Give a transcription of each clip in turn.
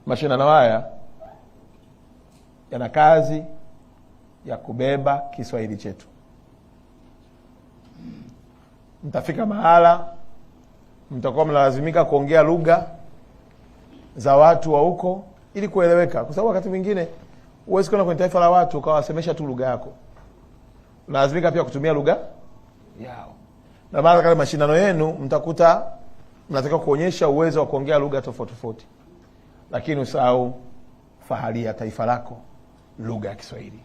Mashindano haya yana kazi ya kubeba Kiswahili chetu. Mtafika mahala mtakuwa mnalazimika kuongea lugha za watu wa huko ili kueleweka, kwa sababu wakati mwingine huwezi kwenda kwenye taifa la watu ukawasemesha tu lugha yako. Unalazimika pia kutumia lugha yao. Na maana kama mashindano yenu mtakuta mnataka kuonyesha uwezo wa kuongea lugha tofauti tofauti, lakini usahau fahari ya taifa lako, lugha ya Kiswahili.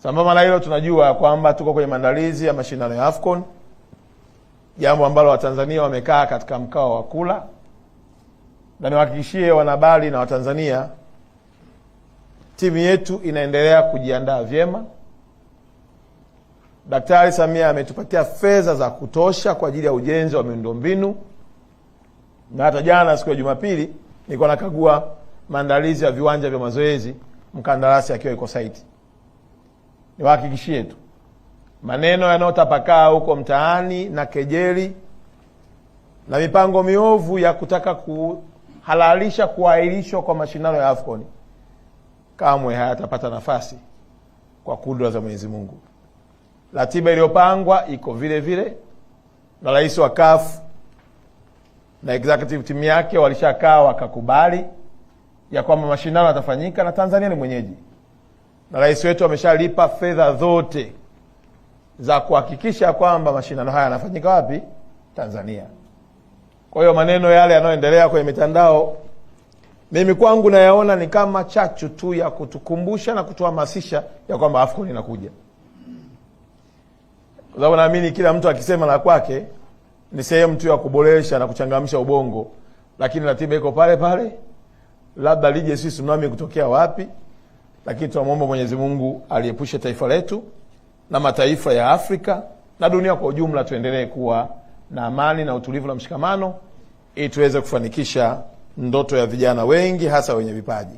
Sambamba na hilo, tunajua kwamba tuko kwenye maandalizi ya mashindano ya AFCON, jambo ambalo Watanzania wamekaa katika mkao wa kula, na niwahakikishie wanahabari na Watanzania, timu yetu inaendelea kujiandaa vyema. Daktari Samia ametupatia fedha za kutosha kwa ajili ya ujenzi wa miundombinu, na hata jana siku ya Jumapili nilikuwa nakagua maandalizi ya viwanja vya mazoezi, mkandarasi akiwa yuko site. Niwahakikishie tu, maneno yanayotapakaa huko mtaani na kejeli na mipango miovu ya kutaka kuhalalisha kuahirishwa kwa mashindano ya AFCON kamwe hayatapata nafasi kwa kudra za Mwenyezi Mungu. Ratiba iliyopangwa iko vile vile, na rais wa CAF na executive team yake walishakaa wakakubali ya kwamba mashindano yatafanyika na Tanzania ni mwenyeji. Na rais wetu ameshalipa fedha zote za kuhakikisha kwamba mashindano haya yanafanyika wapi? Tanzania. Kwa hiyo maneno yale yanayoendelea kwenye mitandao, mimi kwangu nayaona ni kama chachu tu ya kutukumbusha na kutuhamasisha ya kwamba AFCON inakuja. Kwa sababu naamini kila mtu akisema la kwake ni sehemu tu ya kuboresha na kuchangamsha ubongo, lakini ratiba iko pale pale. Labda lije sisi tsunami kutokea wapi, lakini tunamuomba Mwenyezi Mungu aliepushe taifa letu na mataifa ya Afrika na dunia kwa ujumla, tuendelee kuwa na amani na utulivu na mshikamano ili tuweze kufanikisha ndoto ya vijana wengi hasa wenye vipaji.